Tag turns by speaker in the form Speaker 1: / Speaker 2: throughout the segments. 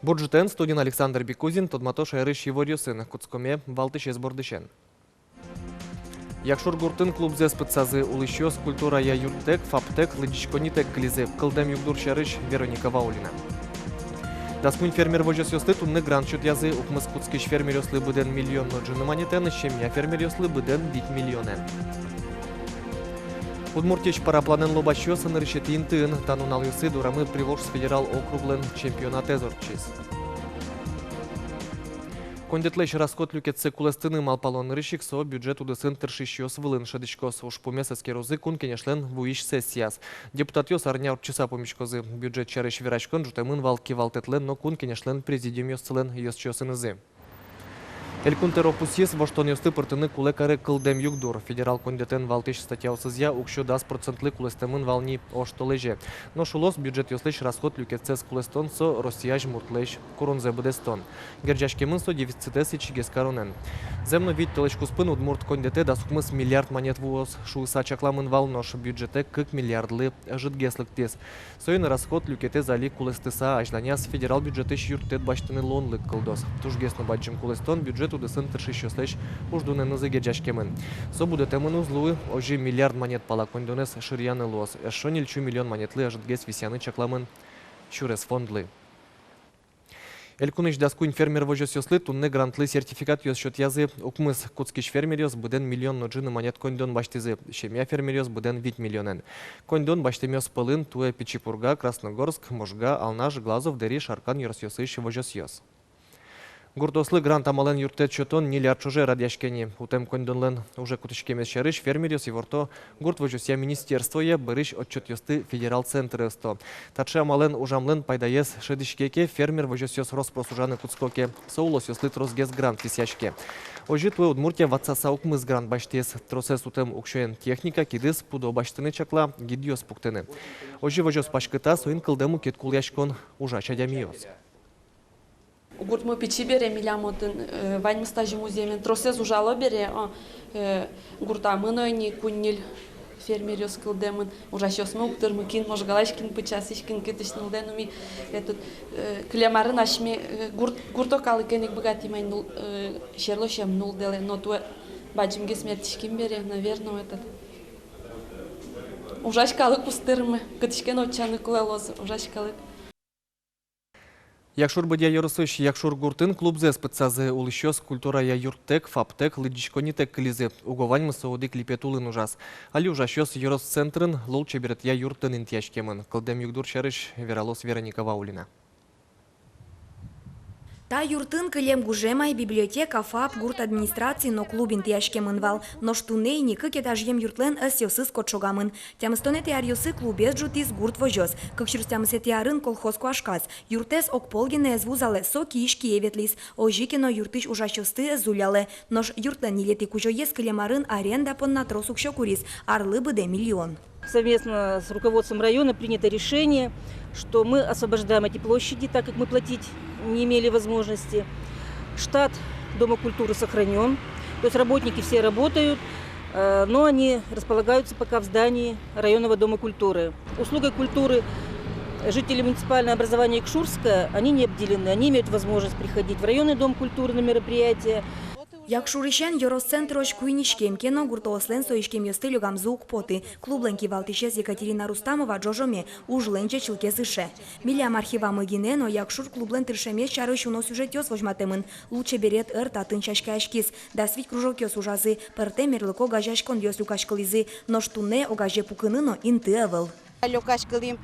Speaker 1: Бюджетен студент Александр Бекузин, Тодматош Айрыш Евориосын, Куцкоме, Валтышес Бордышен. Якшур гуртын клубзе спецазы улыщос культура я юртек, фаптек, лыдичконитек клизе, кылдем югдур шарыш Вероника Ваулина. Даскунь фермер вожос ёсты тунны грант чут язы, укмыс куцкиш фермер ёслы быден миллион, но джины монетен, щемья фермер ёслы быден 5 миллионен. Удмуртич парапланен лобащосын решетин тын, танунал юсы дурамы Приволжск федерал округлен чемпионат эзорчис. Кондетлеш расход люкетсе кулестыны малпалон рышик со бюджет удысын тыршищёс вылын шадычкос уж помесецке розы кун кенешлен вуиш сессияс. Депутат ёс арня часа помещкозы бюджет чарыш верачкон жутемын валки валтетлен, но кун кенешлен президиум ёсцелен ёсчёсынызы. Элькунтер опусис воштон ёсты пыртыны кулекары кылдем югдур. Федерал кондетен валтыш статьяусызя укшо 10% кулестемын вални оштолеже. Но шулос бюджет ёслыш расход люкетсес кулестон со Россияж муртлеш курунзе бдестон. Герджашкемын со дефицитес и чигескаронен. Земно вид толечкуспын удмурт кондете да сукмыс миллиард монет вуос шуыса чакламын вал нош бюджете кык миллиардлы житгеслыктес. Соин расход люкете зали кулестеса ажданяс федерал бюджетыш юртет баштыны лонлык кылдос. Тужгесно баджим кулестон бюджет удысын тыршищёслеш уждуненызы герджашкемын. Со будетемын узлуы ожи миллиард монет пала кондонес ширьяны лос. Эшонильчу миллион монетлы ажитгес висяны чакламын чурес фондлы. Элькуныш даскунь фермер вожос ёслы тунны грантлы сертификат ёс счет язы укмыс куцкиш фермер ёс буден миллион ноджины монет кондон баштызы. Щемья фермер ёс буден 5 миллионен. Кондон баштемёс пылын туэ Печипурга, Красногорск, Можга, Алнаш, Глазов, Дери, Шаркан ёрс ёсыш вожос ёс. Гуртослы грант амален юртет чотон нилярд чуже радяшкени. Утем кондонлен уже кутышкемес шарыш фермер ёс еворто гурт вожосья министерство я бырыш отчет ёсты федерал центр ёсто. Таче амален ужамлен пайдаес шедышкеке фермер вожос ёс роспросужаны куцкоке. Соулос ёслы тросгес грант висяшке. Ожи туэ удмуртия ватсаса укмыз грант баштес. Тросес утем укшоен техника кидыс пудо баштыны чакла гидиос пуктыны. Ожи вожос пашкыта соин кылдему кеткул яшкон ужа чадямиос.
Speaker 2: Гурт мы печи бере милямотын вань стажи муземен тросез ужало бере гурта мынони куннил фермерёс кылдемын ужащёс муктыр мыкин можгалашкин пычасышкин кетишнилденуми этот клемарын ашми гурто калыкенек богатимайн шерлошем нул деле но туэ баджимге смертишкин бере наверное этот ужашкалык пустырмы кетишкен очаны кулелоз ужашкалык.
Speaker 1: Якшур бадья yorысыш, якшур гуртын клубзе спецазы улыщос культура я юртек, фаптек, лыдичконитек клизе. Уговань мысоуды клипетулын ужас. Али ужащос yorос центрын лолче берет я юртын интяшкемын. Кылдем югдур шарыш Вералос Вероника Ваулина.
Speaker 3: Та юртын кылем гужемай библиотека ФАП гурт администрации но клубин тяшкемын вал. Но штуней никак этажем юртлен ас ёсыз котшогамын. Тямстонет яр ёсы клубез жутис гурт вожос. Как чурстямсет ярын колхоз куашказ. Юртес окполгене звузале со кишки еветлис. Ожикино юртыш ужащосты зуляле. Нож юртлен нилети кужоез кылемарын аренда понна тросук шокурис. Арлы быде миллион.
Speaker 4: Совместно с руководством района принято решение, что мы освобождаем эти площади, так как мы платить не имели возможности. Штат Дома культуры сохранен, то есть работники все работают, но они располагаются пока в здании районного Дома культуры. Услугой культуры жители муниципального образования Якшурска, они не обделены, они имеют возможность приходить в районный Дом культуры на мероприятия.
Speaker 3: Якшуришен Yorosцентрош куинишкем кено гуртоослен соишкем ёсты гамзук поты. Клубленки валтишес Екатерина Рустамова джожоме ужленче чилкезыше. Милям архива мыгине, но Якшур клублен тыршемес чарыш уно сюжет ёс возьматемын. Лучше берет татын чашка ашкис. Да свить кружок ёс ужазы. Перте мерлыко гажашкон ёс люкашкализы. Но штуне огаже пукыныно инты авыл.
Speaker 5: Люкашкалим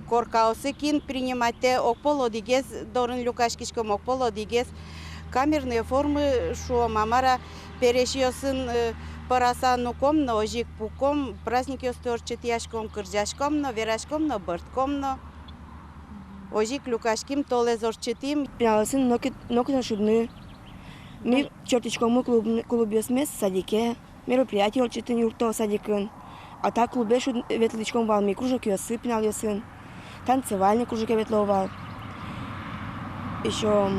Speaker 5: коркаусы кин принимате окполодигес дорын люкашкишком окполодигес. Камерные формы шо мамара перешьёсын парасану комно, ожик пуком, праздник ёсторчет яшком, кыржашком, но верашком, но быртком, но ожик люкашким толе зорчетим.
Speaker 6: Пиалсын нокна шубны. Мы чертичком клубе смес садике, мероприятие орчетын юрто садикын. А так клубе шуд ветличком вал ми кружок ёсы пинал ёсын. Танцевальный кружок ветловал. Еще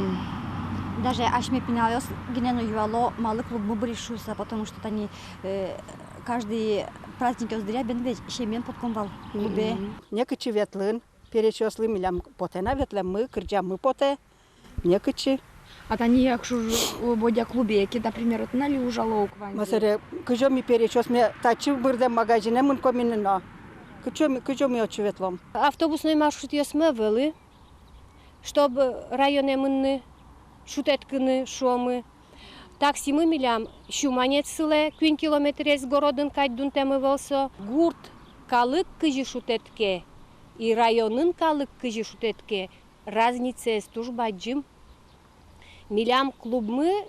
Speaker 7: даже ашме пиналёс генено юало малы клуб брешуса, потому что они каждый праздник ёздыря бенде шемен подкомвал клубе.
Speaker 5: Некачи ветлын,
Speaker 8: перечесли милям поте наветле мы кырджа мы поте не кычы.
Speaker 6: А та не якщо ж у бодя клубі, які, наприклад, от налі ужало уквань.
Speaker 8: Масаре кыжо ми перечес мне тачы бырде магазине мын коминно. Кычо ми очеветлом.
Speaker 9: Автобусный маршрут ясме вели, чтобы районы мынны шутеткины шомы. Такси мы милям шуманец сыле, квин километр с городын кайдун темы велсо. Гурт калык кыжи шутетке и районын калык кыжи шутетке разница с тужбаджим. Милям клуб мы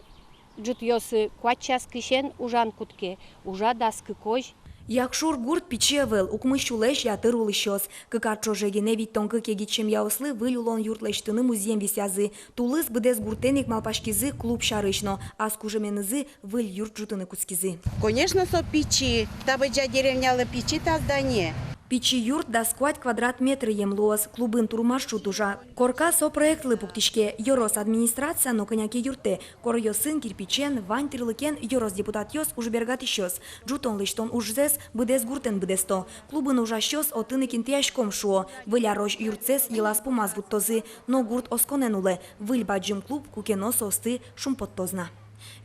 Speaker 9: джут йосы квачас кишен ужан кутке, ужа даскы кож.
Speaker 3: Якшур гурт пічевел, укмищулеш ятыр улышос. Кыкарчо жегене виттонкы кегичем яослы вылюлон юртлештыны музеем висязы. Тулыс быдес гуртенек малпашкизы клуб шарышно, а скужеменызы выль юрт жутыны куцкизы.
Speaker 5: Конечно, со печи. Табыджа деревняла печи та здание.
Speaker 3: Пичи юрт да сквать квадрат метры емлоос, клубын турмаршрут ужа. Корка со проектлы пуктишке, йорос администрация, но коняки юрте. Кор йосын кирпичен, вань тырлыкен, йорос депутат йос уж бергат ищос. Джутон лиштон ужзес, быдес гуртен быдесто. Клубын ужа щос отыны кинтяшком шуо. Выля рож юртсес елас помаз вуттозы, но гурт осконенуле. Выль баджим клуб кукено состы шумпоттозна.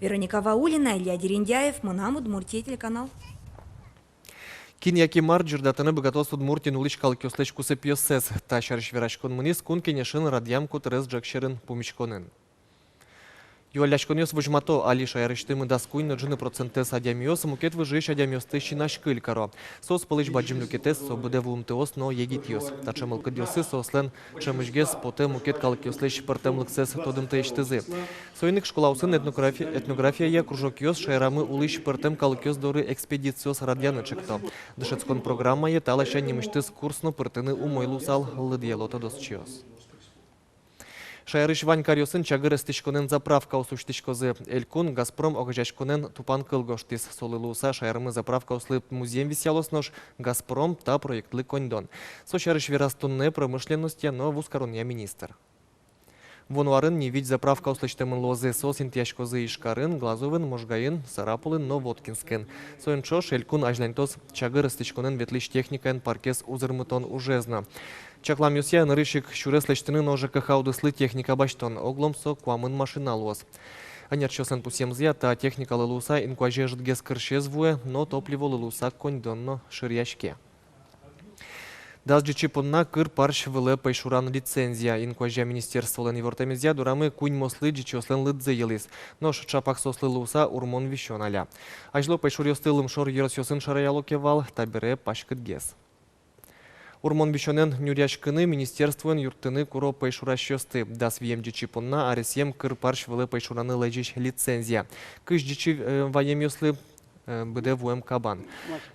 Speaker 3: Вероника Ваулина, Илья Дерендяев, Мынам, Удмуртия, телеканал.
Speaker 1: Кин яки марджир датаны богатос Удмуртин уличкал кёслеч кусып йоссес. Та шарыш верашкон мунис кун кенешин радьям кутерес джакшерин пумичконен. Юаляшкон йос вожмато алиша ярыштымы даскуй на джины процентес адямиос, мукет выжиш адямиосты щинаш кылькаро. Сос пылыч баджим люкетес, со буде вумтеос, но егит йос. Та чемылка дёсы сослен чемышгес, поте мукет кал кёслеч партем лыксес тодым тейштызы. Сойник школаусын этнография я кружок йос, шайрамы улыш партем кал кёс доры экспедициос радьяны чекто. Дышецкон программа е талаша немыштыз курсно партыны умойлусал лыдьелота досчиос. Шайрыш Вань Карьосын чагыр стишконен заправка усуштишкозы. Элькун Газпром огажашконен тупан кылгоштис. Солылуса шайрымы заправка услып музеем висялоснош Газпром та проектлы коньдон. Со шайрыш верастунне промышленности, но вускаронья министр. Вонуарын не видь заправка услыштемын лозы сосин тяжкозы ишкарын, глазовын, можгайын, сарапулын, но воткинскен. Соенчош Элькун ажлянтос чагыр стишконен ветлиш техникайн паркес узырмытон ужезна. Чаклам юсия нырышик шурес лештыны ножика хаудыслы техника баштон, огломсо куамын машина лоз. Анерчосен пусемзия та техника лылуса инкуаже ждгес кыршезвуе, но топливо лылуса коньдонно ширяшке. Дазджичи понна кыр парш выле пайшуран лицензия. Инкуаже министерство лен евортемезия дурамы кунь мослы джичослен лыдзе елис. Нош чапах сослы луса урмон вищон аля. Ажло пайшурьостылым шор еросьосын шараялокевал, табире пашкыдгес. Урмон бишонен нюряшкыны министерствуен юртыны куро пайшуращосты. Дас вием джичи понна аресьем кыр парш выле пайшураны лежиш лицензия. Кыш джичи ваем йослы быде вуем кабан.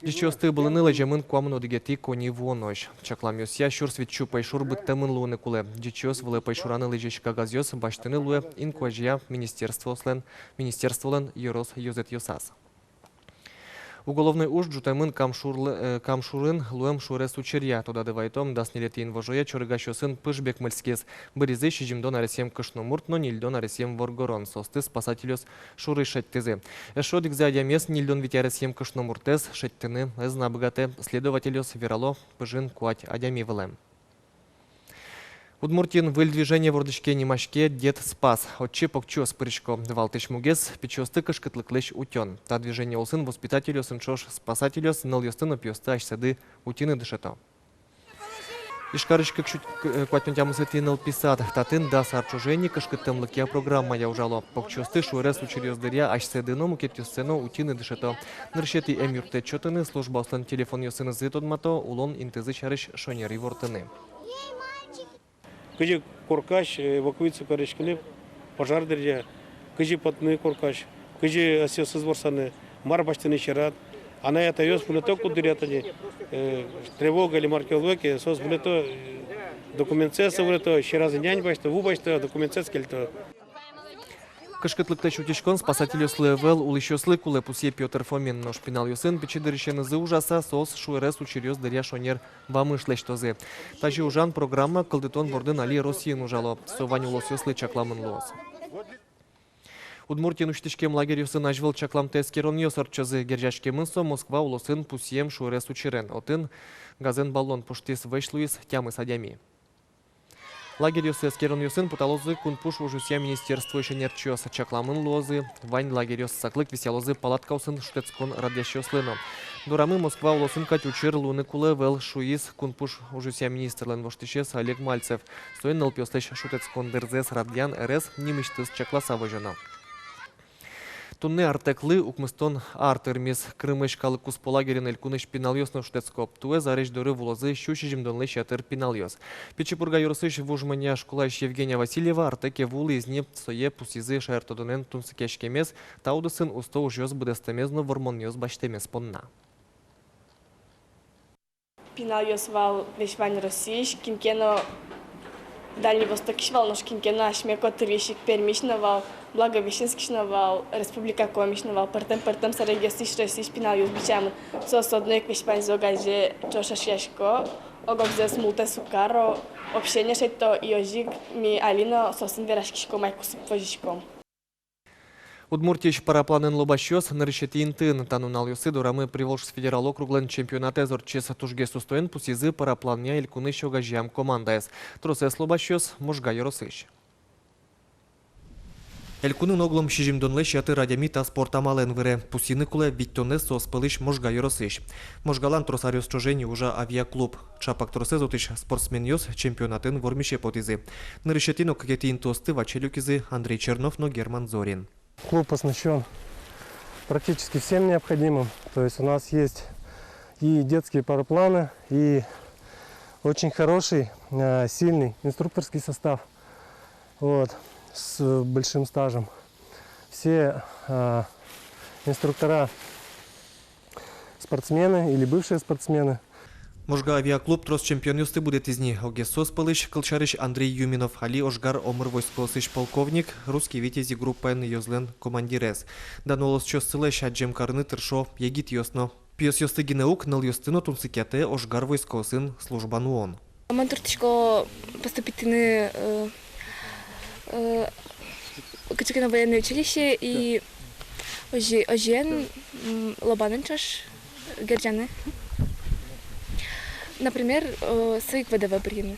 Speaker 1: Джичосты былыны лежемын куамын одыгети кони вуонош. Чаклам йосья шур свитчу пайшур быттамын луны куле. Джичос выле пайшураны лежиш кагазьос баштыны луе инкуажия министерство лен йорос йозет йосас. Уголовный уж джутаймын камшурын луем шурес учерья. Тода девайтом дас нелетин вожоя чорыгащосын пышбек мыльскес. Быризы шижимдон аресем кышномурт, но нильдон аресем воргорон. Состы спасателёс шуры шеттызы. Эшодик за адямес нильдон вить аресем кышномуртес шеттыны эзнабыгате следователёс верало пыжин куать адямивылем. Удмуртин выль движение вордышке немашке дед спас. Отче покчо спырышко. Валтыш мугес печосты кышкытлыклыш утен. Та движение олсын воспитателю сыншош спасателёс ныл ёстын опьёсты ашсады утины дышето. Ишкарышкы кватнютямысы тыныл писат. Татын да сарчужени кышкыттымлыке программа яужало. Покчосты шуэрес учерёздыря ашсады но мукетёсцено утины дышето. Ныршети эмюрте чотыны служба ослын телефон ёсыны зытодмато улон интызы чарыш шонери вортыны.
Speaker 10: Кыжи коркаш эвакуация перешкіліп, пожар дәрде, кыжи патны коркаш, кыжи асиосыз борсаны, мар баштыны шерат, ана ята ёс бұлето кудырятыне, тревога или маркелвеке, сос бұлето документцеса бұлето, шеразы нянь башты, ву башты, документцес келті.
Speaker 1: Кышкытлыкта шутишкон спасателю слэвел улыщослы куле пусе Петр Фомин, но шпинал юсын печидырыщенызы ужаса сос шуэрес учерёс дыря шонер вамышлештозы. Тажи ужан программа кылдытон вордын али Россиин ужало, совань улосёслы чакламын лос. Удмуртин уштишкем лагерь юсын ажвыл чаклам тескерон ёсорчозы гержашкемын со Москва улосын пусием шуэрес учерен. Отын газен баллон пуштис вышлуис тямы садями. Лагерь ёсы скерон ёсын путалозы кунпуш ужуся министерство еще нерчёс. Чакламын лозы, вань лагерь ёс саклык висялозы палаткаусын шутецкон радящёслыно. Дурамы Москва улосын катючер луны кулевел шуис кунпуш ужуся министрлен воштищес Олег Мальцев. Стоен нылпёслыш шутецкон дырзес радян РС немыштыз чакласа вожена. Тунне артеклы укмыстон артермис крымыш калы кусполагерен элькуныш пиналёс на штецкоп. Туэ заречь доры вулозы щущи жимдонлы щатыр пиналёс. Печепурга юрсыш вужмания школаеш Евгения Васильева артеке вулы из не сое пусизы шаертодонен тунсыкешкемес таудысын усто ужёс будестемезно вормонёс баштемес понна.
Speaker 11: Пиналёс вал вешвань Российш, кинкено Дальний Восток швал, нож кинкено ашмеко тырещик пермишновал. Благовещенскишновал, Республика Комишновал, партем сарегестиш Российш пиналюс бичам с одной квешпань зогазе чошашешко, огогзе смулте сукаро, общение шето и ожиг ми Алина сосен верашкишко майку супвожишком.
Speaker 1: Удмуртич парапланен лобащёс нарышетин тын танунал юсы дурамы Приволжск федерал округлен чемпионате зорчес тужгес устоен пусизы параплания илькуны щогажьям командайс. Тросес лобащёс можга yorosыш. Элькунын оглом шижимдонле щаты радями та спортамален вире. Пусины куле виттоне соспылыш можга yorosыш. Можгалан тросарёс чожени уже авиаклуб. Чапак тросезотыш спортсмен ёс чемпионатын вормише потизы. Нарышетино какетин тосты вачелюкизы Андрей Чернов, но Герман Зорин.
Speaker 12: Клуб оснащен практически всем необходимым. То есть у нас есть и детские парапланы, и очень хороший, сильный инструкторский состав с большим стажем. Все инструктора спортсмены или бывшие спортсмены.
Speaker 1: Можга авиаклуб трос чемпион юсты будет из них. Огесос пылыш кылчарыш Андрей Юминов, Али Ошгар Омыр войскосыш полковник, русский витязи группа Н Йозлен командирес. Данолос чос сылыш аджем карны тыршо егит ёсно. Пьес ёсты гинеук ныл ёстыно тунсыкяте Ошгар войскосын службан ООН.
Speaker 11: Мантуртичко поступительны Качкино военное училище и ожен лобаненчаш герджаны. Например, своих ВДВ приемы.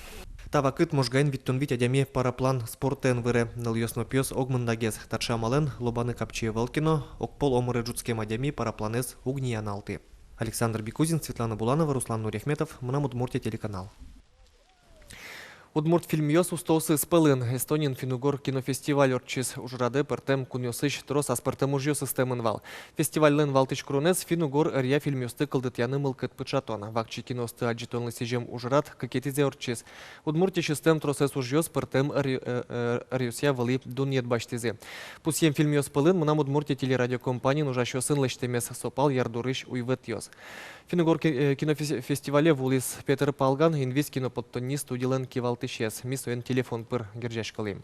Speaker 1: Тавакыт можгайн виттон вить адями параплан спортен вире. Ныл ёсно пьес огмындагез. Татшамален лобаны капчие Волкино, окпол омыры джутскем адями парапланез угнияналты. Александр Бикузин, Светлана Буланова, Руслан Нурехметов, Мнам Удмуртия телеканал. Удмуртфильм ёс устосы спылын. Эстонин Финугор кинофестиваль орчис ужраде пертем куньосыш трос аспертем уж ёсыстемын вал. Фестивальлен валтыч крунес Финугор рья фильм ёсты кылдытяны мылкыт пычатона. Вакчи киносты аджитонлы сижем ужрат какетизе орчис. Удмуртич систем тросес уж ёс пертем рюсья вали дуньет баштизе. Пусьем фильм ёс пылын мнам Удмуртия телерадиокомпании ужаш ёсын лештемес сопал ярдурыш уйвет ёс. Финугор кинофестивале вулис Петр Палган инвиз киноподтонни студилен кивалтышес. Мисуен телефон пыр гержеш калым.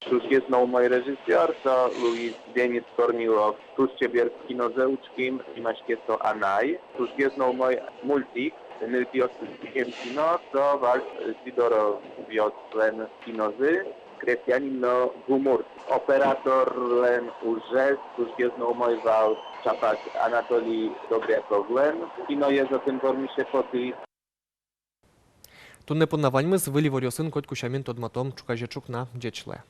Speaker 13: Tuż jest mój reżyser, to Luis Denis Kornilow. Tuż ciebie kinozeuczkim i masz to Anaj. Tuż jest mój multik, nilpios kino, to walcz Sidoro wioslen kinozy. Kresjanin no humor. Operator len urzes, tuż jest mój wał Czapak Anatolii Dobrяков-Лен. Kino jest o tym formisze poty.
Speaker 1: Тунне поннаваньмыз вылив орёсын коть кушамин тодматом чукажечук на дечле.